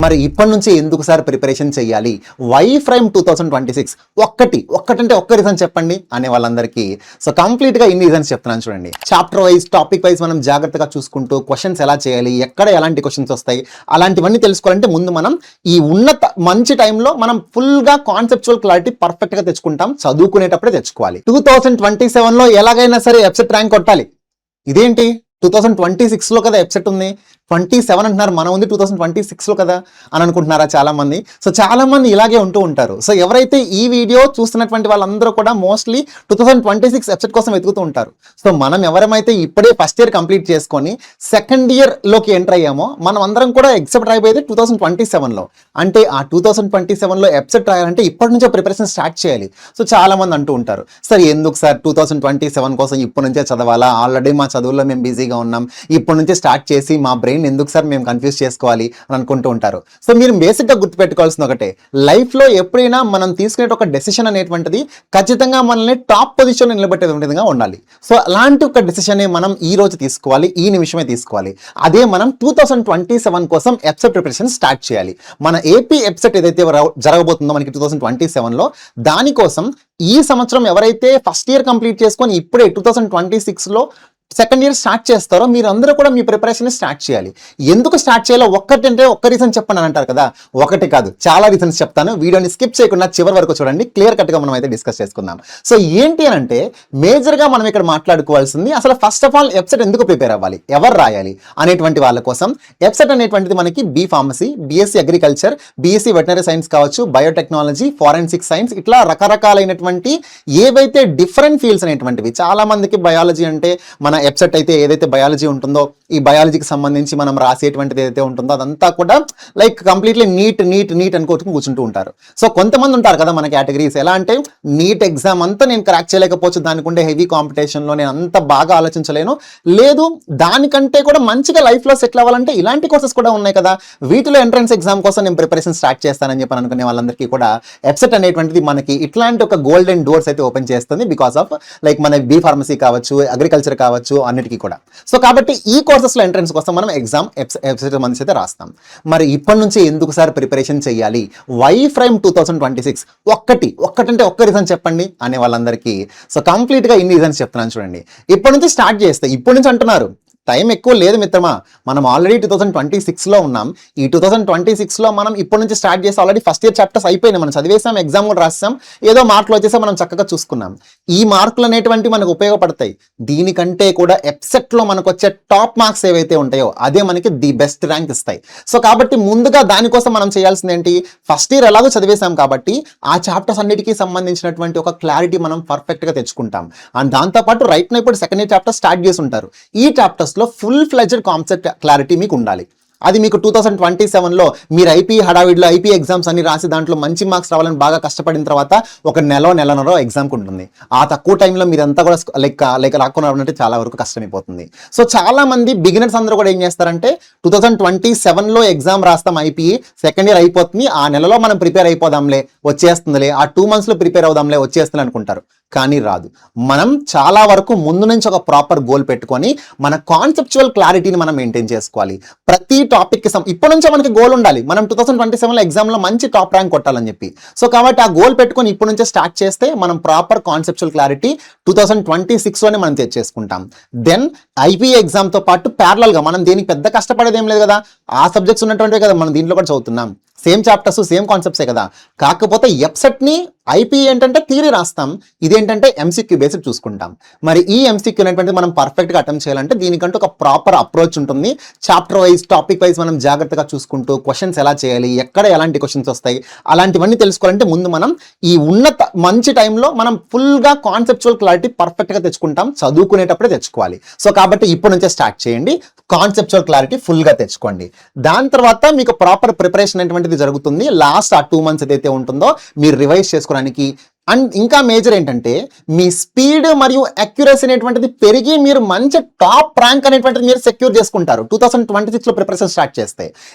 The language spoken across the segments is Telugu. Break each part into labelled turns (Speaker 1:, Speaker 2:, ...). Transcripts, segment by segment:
Speaker 1: మరి ఇప్పటి నుంచి ఎందుకు సార్ ప్రిపరేషన్ చేయాలి? Why frame 2026? ఒక్కటంటే ఒక్క రీజన్ చెప్పండి అనే వాళ్ళందరికీ సో కంప్లీట్గా ఇన్ని రీజన్స్ చెప్తున్నాను చూడండి. చాప్టర్ వైజ్, టాపిక్ వైజ్ మనం జాగ్రత్తగా చూసుకుంటూ క్వశ్చన్స్ ఎలా చేయాలి, ఎక్కడ ఎలాంటి క్వశ్చన్స్ వస్తాయి, అలాంటివన్నీ తెలుసుకోవాలంటే ముందు మనం ఈ మంచి టైంలో మనం ఫుల్గా కాన్సెప్చువల్ క్లారిటీ పర్ఫెక్ట్గా తెచ్చుకుంటాం. చదువుకునేటప్పుడే తెచ్చుకోవాలి. 2027లో ఎలాగైనా సరే ఎఫ్సెట్ ర్యాంక్ కొట్టాలి. ఇదేంటి 2026లో కదా ఎఫ్సెట్ ఉంది, 27 అంటున్నారు, మనం ఉంది 2026లో కదా అని అనుకుంటున్నారా చాలా మంది. సో చాలా మంది ఇలాగే ఉంటూ ఉంటారు. సో ఎవరైతే ఈ వీడియో చూస్తున్నటువంటి వాళ్ళందరూ కూడా మోస్ట్లీ 2026 ఎఫ్సెట్ కోసం వెతుకుతూ ఉంటారు. సో మనం ఎవరైతే ఇప్పుడే ఫస్ట్ ఇయర్ కంప్లీట్ చేసుకొని సెకండ్ ఇయర్లోకి ఎంటర్ అయ్యామో మనం అందరం కూడా ఎగ్జామ్ రాయబోయేది 2027లో. అంటే ఆ 2027లో ఎఫ్సెట్ రాయాలంటే ఇప్పటి నుంచే ప్రిపరేషన్ స్టార్ట్ చేయాలి. సో చాలా మంది అంటూ ఉంటారు, సార్ ఎందుకు సార్ 2027 కోసం ఇప్పటి నుంచే చదవాలా, ఆల్రెడీ మా చదువుల్లో మేము బిజీగా ఉన్నాం, ఇప్పటి నుంచే స్టార్ట్ చేసి మా బ్రెయిన్ ఎందుకు సార్ మేము కన్ఫ్యూజ్ చేసుకోవాలి అని అనుకుంటూ ఉంటారు. సో మీరు బేసిక్గా గుర్తుపెట్టుకోవాల్సింది ఒకటే, లైఫ్లో ఎప్పుడైనా మనం తీసుకునే ఒక డెసిషన్ అనేటువంటిది ఖచ్చితంగా మనల్ని టాప్ పొజిషన్లో నిలబెట్టే విధంగా ఉండాలి. సో అలాంటి ఒక డెసిషన్ మనం ఈ రోజు తీసుకోవాలి, ఈ నిమిషమే తీసుకోవాలి. అదే మనం 2027 కోసం ఎఫ్సెట్ ప్రిపరేషన్ స్టార్ట్ చేయాలి. మన ఏపీ ఎఫ్సెట్ ఏదైతే జరగబోతుందో మనకి 2027లో, దానికోసం ఈ సంవత్సరం ఎవరైతే ఫస్ట్ ఇయర్ కంప్లీట్ చేసుకొని ఇప్పుడే 2026లో సెకండ్ ఇయర్ స్టార్ట్ చేస్తారో మీరందరూ కూడా మీ ప్రిపరేషన్ స్టార్ట్ చేయాలి. ఎందుకు స్టార్ట్ చేయాలో ఒక్క రీజన్ చెప్పండి అని అంటారు కదా, ఒకటి కాదు చాలా రీజన్స్ చెప్తాను. వీడియోని స్కిప్ చేయకుండా చివరి వరకు చూడండి, క్లియర్ కట్గా మనం అయితే డిస్కస్ చేసుకుందాం. సో ఏంటి అని అంటే మేజర్గా మనం ఇక్కడ మాట్లాడుకోవాల్సింది అసలు ఫస్ట్ ఆఫ్ ఆల్ ఎఫ్సెట్ ఎందుకు ప్రిపేర్ అవ్వాలి, ఎవరు రాయాలి అనేటువంటి వాళ్ళ కోసం. ఎఫ్సెట్ అనేటువంటిది మనకి B pharmacy, BSc agriculture, BSc veterinary science కావచ్చు, బయోటెక్నాలజీ, ఫారెన్సిక్ సైన్స్, ఇట్లా రకరకాలైనటువంటి ఏవైతే డిఫరెంట్ ఫీల్డ్స్ అనేటువంటివి. చాలా మందికి బయాలజీ అంటే మన ఎఫ్సెట్ అయితే ఏదైతే బయాలజీ ఉంటుందో ఈ బయాలజీకి సంబంధించి మనం రాసేటువంటిది ఏదైతే ఉంటుందో అదంతా కూడా లైక్ కంప్లీట్లీ నీట్ అనుకోవచ్చు కూర్చుంటూ ఉంటారు. సో కొంతమంది ఉంటారు కదా మన కేటగిరీస్, ఎలా అంటే నీట్ ఎగ్జామ్ అంతా నేను క్రాక్ చేయలేకపోవచ్చు, దానికి ఉండే హెవీ కాంపిటీషన్లో నేను అంత బాగా ఆలోచించలేను, లేదు దానికంటే కూడా మంచిగా లైఫ్లో సెటిల్ అవ్వాలంటే ఇలాంటి కోర్సెస్ కూడా ఉన్నాయి కదా, వీటిలో ఎంట్రన్స్ ఎగ్జామ్ కోసం నేను ప్రిపరేషన్ స్టార్ట్ చేస్తానని చెప్పి అనుకునే వాళ్ళందరికీ కూడా ఎఫ్సెట్ అనేటువంటిది మనకి ఇట్లాంటి ఒక గోల్డెన్ డోర్స్ అయితే ఓపెన్ చేస్తుంది. బికాస్ ఆఫ్ లైక్ మన బీ ఫార్మసీ కావచ్చు, అగ్రికల్చర్ కావచ్చు, అన్నిటికీ కూడా. సో కాబట్టి ఈ కోర్సెస్లో ఎంట్రన్స్ కోసం మనం ఎగ్జామ్ ఎఫ్సెట్ మంత్స్ అయితే రాస్తాం. మరి ఇప్పటి నుంచి ఎందుకు సార్ ప్రిపరేషన్ చేయాలి? Why frame 2026? ఒక్కటంటే ఒక్క రీజన్ చెప్పండి అనే వాళ్ళందరికీ సో కంప్లీట్గా ఇన్ని రీజన్స్ చెప్తున్నాను చూడండి. ఇప్పటి నుంచి స్టార్ట్ చేస్తే, ఇప్పటి నుంచి అంటున్నారు, టైం ఎక్కువ లేదు మిత్రమా, మనం ఆల్రెడీ 2026లో ఉన్నాం. ఈ 2026లో మనం ఇప్పటి నుంచి స్టార్ట్ చేసి ఆల్రెడీ ఫస్ట్ ఇయర్ చాప్టర్స్ అయిపోయినాయి, మనం చదివేసాం, ఎగ్జామ్ కూడా రాసాం, ఏదో మార్కులు వచ్చేసా మనం చక్కగా చూసుకున్నాం. ఈ మార్కులు అనేటువంటి మనకు ఉపయోగపడతాయి. దీనికంటే కూడా ఎఫ్సెట్లో మనకు వచ్చే టాప్ మార్క్స్ ఏవైతే ఉంటాయో అదే మనకి ది బెస్ట్ ర్యాంక్ ఇస్తాయి. సో కాబట్టి ముందుగా దానికోసం మనం చేయాల్సింది ఏంటి, ఫస్ట్ ఇయర్ ఎలాగో చదివేసాం కాబట్టి ఆ చాప్టర్స్ అన్నిటికీ సంబంధించినటువంటి ఒక క్లారిటీ మనం పర్ఫెక్ట్గా తెచ్చుకుంటాం. అండ్ దాంతోపాటు రైట్ నో ఇప్పుడు సెకండ్ ఇయర్ చాప్టర్ స్టార్ట్ చేసి ఉంటారు. ఈ chapters full fledged concept clarity మీకు ఉండాలి. అది మీకు 2027లో మీరు ఐపీ హడావిడిలో ఐపీ ఎగ్జామ్స్ అన్ని రాసి దాంట్లో మంచి మార్క్స్ రావాలని బాగా కష్టపడిన తర్వాత ఒక నెలన్నర ఎగ్జామ్కి ఉంటుంది. ఆ తక్కువ టైంలో మీరంతా కూడా లైక్ రాకున్నారంటే చాలా వరకు కష్టమైపోతుంది. సో చాలా మంది బిగినర్స్ అందరూ కూడా ఏం చేస్తారంటే 2027లో ఎగ్జామ్ రాస్తాం, ఐపీ సెకండ్ ఇయర్ అయిపోతుంది, ఆ నెలలో మనం ప్రిపేర్ అయిపోదాంలే వచ్చేస్తుందిలే, ఆ 2 monthsలో ప్రిపేర్ అవుదాంలే వచ్చేస్తుంది అనుకుంటారు. కానీ రాదు. మనం చాలా వరకు ముందు నుంచి ఒక ప్రాపర్ గోల్ పెట్టుకొని మన కాన్సెప్చువల్ క్లారిటీని మనం మెయింటైన్ చేసుకోవాలి. ప్రతి టాపిక్కి ఇప్పటి నుంచే మనకి గోల్ ఉండాలి, మనం 2027లో ఎగ్జామ్లో మంచి టాప్ ర్యాంక్ కొట్టాలని చెప్పి. సో కాబట్టి ఆ గోల్ పెట్టుకొని ఇప్పటి నుంచే స్టార్ట్ చేస్తే మనం ప్రాపర్ కాన్సెప్చువల్ క్లారిటీ 2026లోనే మనం తెచ్చేసుకుంటాం. దెన్ ఐపీ ఎగ్జామ్తో పాటు ప్యారలల్గా మనం దీనికి పెద్ద కష్టపడేది ఏం లేదు కదా, ఆ సబ్జెక్ట్స్ ఉన్నటువంటివే కదా మనం దీంట్లో కూడా చదువుతున్నాం, సేమ్ చాప్టర్స్ సేమ్ కాన్సెప్ట్సే కదా. కాకపోతే ఎఫ్సెట్ని ఐపీ ఏంటంటే థియరీ రాస్తాం, ఇదేంటంటే ఎంసీక్యూ బేస్డ్ చూసుకుంటాం. మరి ఈ ఎంసీక్యూ అనేటువంటిది మనం పర్ఫెక్ట్గా అటెంప్ట్ చేయాలంటే దీనికంటూ ఒక ప్రాపర్ అప్రోచ్ ఉంటుంది. చాప్టర్ వైజ్, టాపిక్ వైజ్ మనం జాగ్రత్తగా చూసుకుంటూ క్వశ్చన్స్ ఎలా చేయాలి, ఎక్కడ ఎలాంటి క్వశ్చన్స్ వస్తాయి, అలాంటివన్నీ తెలుసుకోవాలంటే ముందు మనం ఈ మంచి టైంలో మనం ఫుల్గా కాన్సెప్చువల్ క్లారిటీ పర్ఫెక్ట్గా తెచ్చుకుంటాం, చదువుకునేటప్పుడే తెచ్చుకోవాలి. సో కాబట్టి ఇప్పటి నుంచే స్టార్ట్ చేయండి, కాన్సెప్చువల్ క్లారిటీ ఫుల్గా తెచ్చుకోండి. దాని తర్వాత మీకు ప్రాపర్ ప్రిపరేషన్ అనేటువంటిది జరుగుతుంది. లాస్ట్ ఆ 2 months ఏదైతే ఉంటుందో మీరు రివైజ్ చేసుకోవడానికి. అండ్ ఇంకా మేజర్ ఏంటంటే మీ స్పీడ్ మరియు అక్యురసీ అనేటువంటిది పెరిగి మీరు మంచి టాప్ ర్యాంక్ అనేటువంటిది మీరు సెక్యూర్ చేసుకుంటారు 2026లో ప్రిపరేషన్ స్టార్ట్ చేస్తే.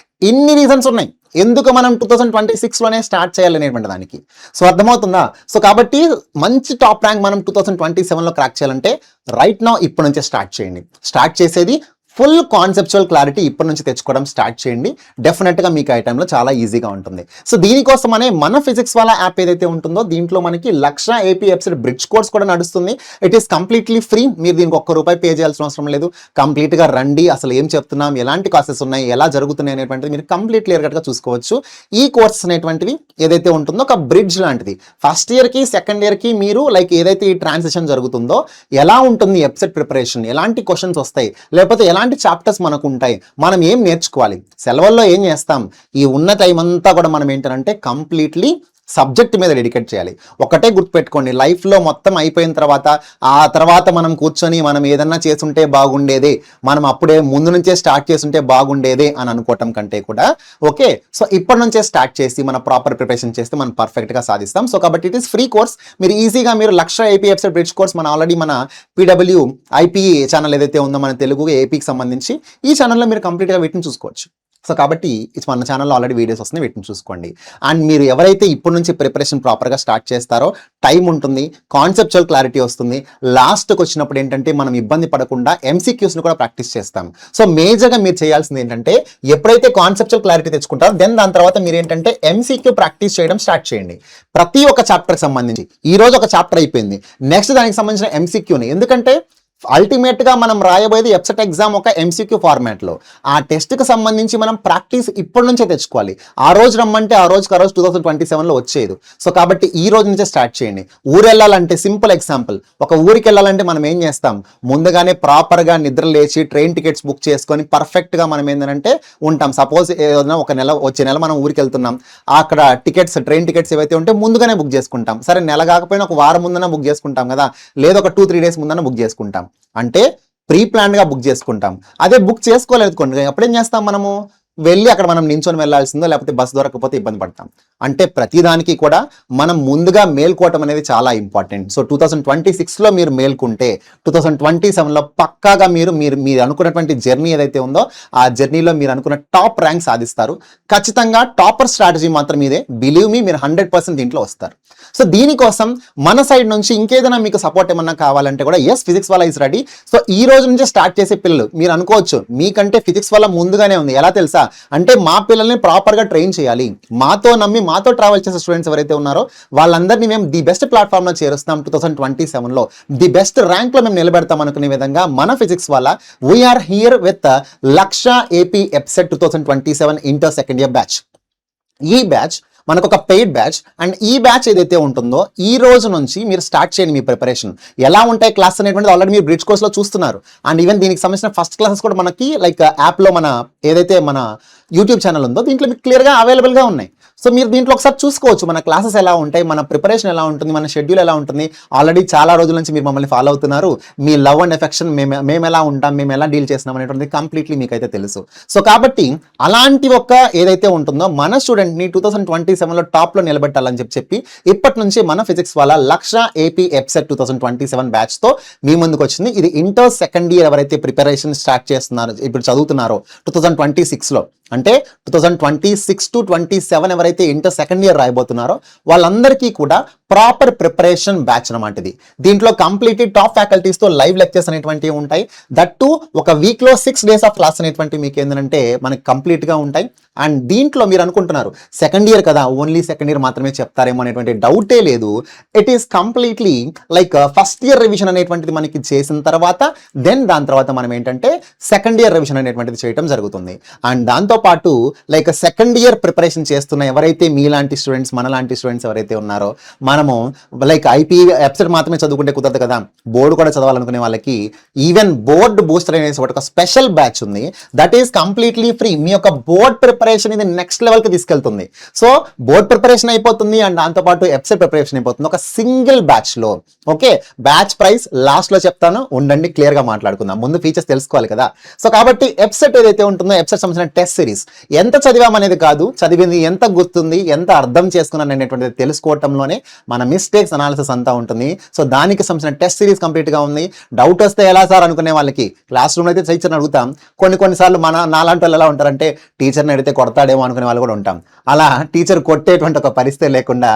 Speaker 1: ఇన్ని రీజన్స్ ఉన్నాయి ఎందుకు మనం 2026లోనే స్టార్ట్ చేయాలనేటువంటి దానికి. సో అర్థమవుతుందా? సో కాబట్టి మంచి టాప్ ర్యాంక్ మనం 2027లో క్రాక్ చేయాలంటే రైట్ నౌ ఇప్పటి నుంచే స్టార్ట్ చేయండి. స్టార్ట్ చేసేది ఫుల్ కాన్సెప్చువల్ క్లారిటీ ఇప్పటి నుంచి తెచ్చుకోవడం స్టార్ట్ చేయండి. డెఫినెట్గా మీకు ఆ టైంలో చాలా ఈజీగా ఉంటుంది. సో దీనికోసమనే మన ఫిజిక్స్ వాళ్ళ యాప్ ఏదైతే ఉంటుందో దీంట్లో మనకి 1,00,000 AP వెబ్సైట్ బ్రిడ్జ్ కోర్స్ కూడా నడుస్తుంది. It is completely free. మీరు దీనికి ₹1 పే చేయాల్సిన అవసరం లేదు. కంప్లీట్గా రండి, అసలు ఏం చెప్తున్నాం, ఎలాంటి క్లాసెస్ ఉన్నాయి, ఎలా జరుగుతున్నాయి అనేటువంటిది మీరు కంప్లీట్ క్లియర్ కట్గా చూసుకోవచ్చు. ఈ కోర్స్ అనేటువంటివి ఏదైతే ఉంటుందో ఒక బ్రిడ్జ్ లాంటిది. ఫస్ట్ ఇయర్కి సెకండ్ ఇయర్కి మీరు లైక్ ఏదైతే ఈ ట్రాన్సిషన్ జరుగుతుందో ఎలా ఉంటుంది వెబ్సైట్ ప్రిపరేషన్, ఎలాంటి క్వశ్చన్స్ వస్తాయి, లేకపోతే ఎలాంటి చాప్టర్స్ మనకు ఉంటాయి, మనం ఏం నేర్చుకోవాలి, సెలవుల్లో ఏం చేస్తాం, ఈ ఉన్న టైం అంతా కూడా మనం ఏంటంటే కంప్లీట్లీ సబ్జెక్ట్ మీద డెడికేట్ చేయాలి. ఒకటే గుర్తుపెట్టుకోండి, లైఫ్లో మొత్తం అయిపోయిన తర్వాత ఆ తర్వాత మనం కూర్చొని మనం ఏదన్నా చేస్తుంటే బాగుండేదే, మనం అప్పుడే ముందు నుంచే స్టార్ట్ చేస్తుంటే బాగుండేదే అని అనుకోవటం కంటే కూడా ఓకే, సో ఇప్పటి నుంచే స్టార్ట్ చేసి మన ప్రాపర్ ప్రిపరేషన్ చేస్తే మనం పర్ఫెక్ట్గా సాధిస్తాం. సో కాబట్టి ఇట్ ఈస్ ఫ్రీ కోర్స్. మీరు ఈజీగా మీరు 1,00,000 AP వెబ్సైట్ బ్రిడ్జ్ కోర్స్ మన ఆల్రెడీ మన PW IP ఛానల్ ఏదైతే ఉందో మన తెలుగు ఏపీకి సంబంధించి ఈ ఛానల్లో మీరు కంప్లీట్గా వీటిని చూసుకోవచ్చు. సో కాబట్టి మన ఛానల్లో ఆల్రెడీ వీడియోస్ వస్తున్నాయి, వీటిని చూసుకోండి. అండ్ మీరు ఎవరైతే ఇప్పటి నుంచి ప్రిపరేషన్ ప్రాపర్గా స్టార్ట్ చేస్తారో టైం ఉంటుంది, కాన్సెప్చువల్ క్లారిటీ వస్తుంది. లాస్ట్కి వచ్చినప్పుడు ఏంటంటే మనం ఇబ్బంది పడకుండా MCQస్ని కూడా ప్రాక్టీస్ చేస్తాం. సో మేజర్గా మీరు చేయాల్సింది ఏంటంటే ఎప్పుడైతే కాన్సెప్చువల్ క్లారిటీ తెచ్చుకుంటారో దాని తర్వాత మీరు ఏంటంటే MCQ ప్రాక్టీస్ చేయడం స్టార్ట్ చేయండి. ప్రతి ఒక్క చాప్టర్కి సంబంధించి ఈ రోజు ఒక చాప్టర్ అయిపోయింది, నెక్స్ట్ దానికి సంబంధించిన MCQని, ఎందుకంటే అల్టిమేట్గా మనం రాయబోయేది వెబ్సైట్ ఎగ్జామ్ ఒక MCQ ఫార్మాట్లో. ఆ టెస్ట్కి సంబంధించి మనం ప్రాక్టీస్ ఇప్పటి నుంచే తెచ్చుకోవాలి. ఆ రోజు రమ్మంటే ఆ రోజుకి 2027లో వచ్చేది. సో కాబట్టి ఈ రోజు నుంచే స్టార్ట్ చేయండి. ఊరు వెళ్ళాలంటే సింపుల్ ఎగ్జాంపుల్, ఒక ఊరికి వెళ్ళాలంటే మనం ఏం చేస్తాం, ముందుగానే ప్రాపర్గా నిద్ర లేచి ట్రైన్ టికెట్స్ బుక్ చేసుకొని పర్ఫెక్ట్గా మనం ఏంటంటే ఉంటాం. సపోజ్ ఏదైనా వచ్చే నెల మనం ఊరికి వెళ్తున్నాం, అక్కడ ట్రైన్ టికెట్స్ ఏవైతే ఉంటే ముందుగానే బుక్ చేసుకుంటాం. సరే నెల కాకపోయినా ఒక వారం ముందన బుక్ చేసుకుంటాం కదా, లేదా ఒక 2-3 డేస్ ముందన బుక్ చేసుకుంటాం. అంటే ప్రీ ప్లాన్డ్గా బుక్ చేసుకుంటాం. అదే బుక్ చేసుకోలేదు అప్పుడేం చేస్తాం, మనము వెళ్ళి అక్కడ మనం నించొని వెళ్ళాల్సిందో లేకపోతే బస్ దొరకకపోతే ఇబ్బంది పడతాం. అంటే ప్రతిదానికి కూడా మనం ముందుగా మేల్కోవటం అనేది చాలా ఇంపార్టెంట్. సో 2026లో మీరు మేల్కుంటే 2027లో పక్కాగా మీరు అనుకున్నటువంటి జర్నీ ఏదైతే ఉందో ఆ జర్నీలో మీరు అనుకున్న టాప్ ర్యాంక్ సాధిస్తారు. ఖచ్చితంగా టాపర్ స్ట్రాటజీ మాత్రం ఇదే. బిలీవ్ మీ, మీరు 100% దీంట్లో వస్తారు. సో దీనికోసం మన సైడ్ నుంచి ఇంకేదైనా మీకు సపోర్ట్ ఏమన్నా కావాలంటే కూడా ఫిజిక్స్ వాళ్ళ ఇస్ రెడీ. సో ఈ రోజు నుంచే స్టార్ట్ చేసే పిల్లలు మీరు అనుకోవచ్చు మీకంటే ఫిజిక్స్ వల్ల ముందుగానే ఉంది. ఎలా తెలుసా అంటే మా పిల్లల్ని ప్రాపర్గా ట్రైన్ చేయాలి, మాతో నమ్మి మాతో ట్రావెల్ చేసే స్టూడెంట్స్ ఎవరైతే ఉన్నారో వాళ్ళందరినీ మేము ది బెస్ట్ ప్లాట్ఫామ్లో చేరుస్తాం. 2027లో ది బెస్ట్ ర్యాంక్లో మేము నిలబెడతాం అనుకునే విధంగా మన ఫిజిక్స్ వల్ల we're here with 1,00,000 AP EPSET 2027 inter second year batch. ఈ బ్యాచ్ మనకు ఒక పెయిడ్ బ్యాచ్. అండ్ ఈ బ్యాచ్ ఏదైతే ఉంటుందో ఈ రోజు నుంచి మీరు స్టార్ట్ చేయండి మీ ప్రిపరేషన్. ఎలా ఉంటాయి క్లాస్ అనేటువంటిది ఆల్రెడీ మీరు బ్రిడ్జ్ కోర్స్లో చూస్తున్నారు. అండ్ ఈవెన్ దీనికి సంబంధించిన ఫస్ట్ క్లాసెస్ కూడా మనకి లైక్ యాప్లో మన ఏదైతే మన యూట్యూబ్ ఛానల్ ఉందో దీంట్లో మీకు క్లియర్గా అవైలబుల్గా ఉన్నాయి. సో మీరు దీంట్లో ఒకసారి చూసుకోవచ్చు మన క్లాసెస్ ఎలా ఉంటాయి, మన ప్రిపరేషన్ ఎలా ఉంటుంది, మన షెడ్యూల్ ఎలా ఉంటుంది. ఆల్రెడీ చాలా రోజుల నుంచి మీరు మమ్మల్ని ఫాలో అవుతున్నారు. మీ లవ్ అండ్ ఎఫెక్షన్ మేము ఎలా ఉంటాం, మేము ఎలా డీల్ చేస్తున్నాం అనేటువంటిది కంప్లీట్లీ మీకైతే తెలుసు. సో కాబట్టి అలాంటి ఒక ఏదైతే ఉంటుందో మన స్టూడెంట్ని 2027లో టాప్లో నిలబెట్టాలని చెప్పి ఇప్పటి నుంచి మన ఫిజిక్స్ వాళ్ళ 1,00,000 AP EPSET 2027 బ్యాచ్తో మీ ముందుకు వచ్చింది. ఇది ఇంటర్ సెకండ్ ఇయర్ ఎవరైతే ప్రిపరేషన్ స్టార్ట్ చేస్తున్నారో, ఇప్పుడు చదువుతున్నారో 2026లో, అంటే 2026 to 27 ఎవరైతే ఇంటర్ సెకండ్ ఇయర్ రాయబోతున్నారో వాళ్ళందరికీ కూడా ప్రాపర్ ప్రిపరేషన్ బ్యాచ్ అన్నమాట ఇది. దీంట్లో కంప్లీట్లీ టాప్ ఫ్యాకల్టీస్తో లైవ్ లెక్చర్స్ అనేటువంటివి ఉంటాయి. దట్ టు ఒక వీక్లో 6 days ఆఫ్ క్లాస్ అనేటువంటివి మీకు ఏంటంటే మనకి కంప్లీట్గా ఉంటాయి. అండ్ దీంట్లో మీరు అనుకుంటున్నారు సెకండ్ ఇయర్ కదా, ఓన్లీ సెకండ్ ఇయర్ మాత్రమే చెప్తారేమో అనేటువంటి డౌటే లేదు. It is completely like first year revision అనేటువంటిది మనకి చేసిన తర్వాత దాని తర్వాత మనం ఏంటంటే సెకండ్ ఇయర్ రివిజన్ అనేటువంటిది చేయడం జరుగుతుంది. అండ్ దాంతోపాటు లైక్ సెకండ్ ఇయర్ ప్రిపరేషన్ చేస్తున్న ఎవరైతే మీలాంటి స్టూడెంట్స్, మనలాంటి స్టూడెంట్స్ ఎవరైతే ఉన్నారో, మనము లైక్ IP వెబ్సైట్ మాత్రమే చదువుకుంటే కుదరదు కదా, బోర్డు కూడా చదవాలనుకునే వాళ్ళకి ఈవెన్ బోర్డ్ బూస్టర్ అనేసి ఒక స్పెషల్ బ్యాచ్ ఉంది. That is completely free. మీ యొక్క బోర్డ్ ప్రిపరేషన్ ఇది నెక్స్ట్ లెవెల్కి తీసుకెళ్తుంది. సో బోర్డ్ ప్రిపరేషన్ అయిపోతుంది అండ్ దాంతోపాటు వెబ్సైట్ ప్రిపరేషన్ అయిపోతుంది ఒక సింగిల్ బ్యాచ్లో. ఓకే, బ్యాచ్ ప్రైస్ లాస్ట్లో చెప్తాను, ఉండండి క్లియర్గా మాట్లాడుకుందాం. ముందు ఫీచర్స్ తెలుసుకోవాలి కదా. సో కాబట్టి వెబ్సైట్ ఏదైతే ఉంటుందో వెబ్సైట్ సంబంధించిన టెస్ట్ సిరీస్ ఎంత చదివామనేది కాదు, చదివింది ఎంత గుర్తుంది, ఎంత అర్థం చేసుకున్నాను అనేటువంటిది తెలుసుకోవటంలోనే మన మిస్టేక్స్ అనాలిసిస్ అంతా ఉంటుంది. సో దానికి సంబంధించిన టెస్ట్ సిరీస్ కంప్లీట్గా ఉంది. డౌట్ వస్తే ఎలా సార్ అనుకునే వాళ్ళకి క్లాస్ రూమ్లో అయితే టీచర్ని అడుగుతాం. కొన్నిసార్లు నాలాంటి వాళ్ళు ఎలా ఉంటారంటే టీచర్ని అడిగితే కొడతాడేమో అనుకునే వాళ్ళు కూడా ఉంటాం. అలా టీచర్ కొట్టేటువంటి ఒక పరిస్థితి లేకుండా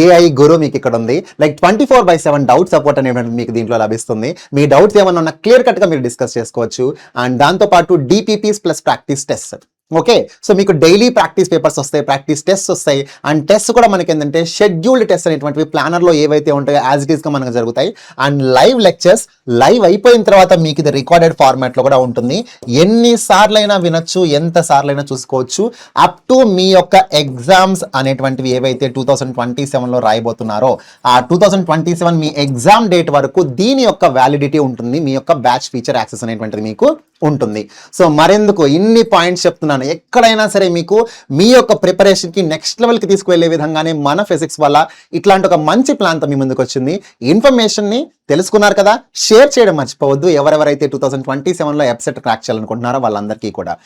Speaker 1: ఏఐ గురు మీకు ఇక్కడ ఉంది. లైక్ 24/7 డౌట్ సపోర్ట్ అనేటువంటి మీకు దీంట్లో లభిస్తుంది. మీ డౌట్స్ ఏమన్నా ఉన్నా క్లియర్ కట్గా మీరు డిస్కస్ చేసుకోవచ్చు. అండ్ దాంతోపాటు DPPs plus practice test. Okay, so మీకు డైలీ ప్రాక్టీస్ పేపర్స్ వస్తాయి, ప్రాక్టీస్ టెస్ట్ వస్తాయి. అండ్ టెస్ట్ కూడా మనకి ఏంటంటే షెడ్యూల్డ్ టెస్ట్ అనేటువంటివి ప్లానర్లో ఏవైతే ఉంటాయో యాజ్ ఇట్ ఈస్గా మనకు జరుగుతాయి. అండ్ లైవ్ లెక్చర్స్ లైవ్ అయిపోయిన తర్వాత మీకు ఇది రికార్డెడ్ ఫార్మాట్లో కూడా ఉంటుంది. ఎన్నిసార్లైనా వినొచ్చు, ఎంత సార్లైనా చూసుకోవచ్చు. అప్ టు మీ యొక్క ఎగ్జామ్స్ అనేటువంటివి ఏవైతే 2027లో రాయబోతున్నారో ఆ 2027 మీ ఎగ్జామ్ డేట్ వరకు దీని యొక్క వ్యాలిడిటీ ఉంటుంది. మీ యొక్క బ్యాచ్ ఫీచర్ యాక్సెస్ అనేటువంటిది మీకు ఉంటుంది. సో మరెందుకు ఇన్ని పాయింట్స్ చెప్తున్నాను, ఎక్కడైనా సరే మీకు మీ యొక్క ప్రిపరేషన్కి నెక్స్ట్ లెవెల్కి తీసుకువెళ్ళే విధంగానే మన ఫిజిక్స్ వల్ల ఇట్లాంటి ఒక మంచి ప్లాన్తో మీ ముందుకు వచ్చింది. ఇన్ఫర్మేషన్ని తెలుసుకున్నారు కదా, షేర్ చేయడం మర్చిపోవద్దు. ఎవరెవరైతే 2027లో ఎప్సెట్ క్రాక్ చేయాలనుకుంటున్నారో వాళ్ళందరికీ కూడా.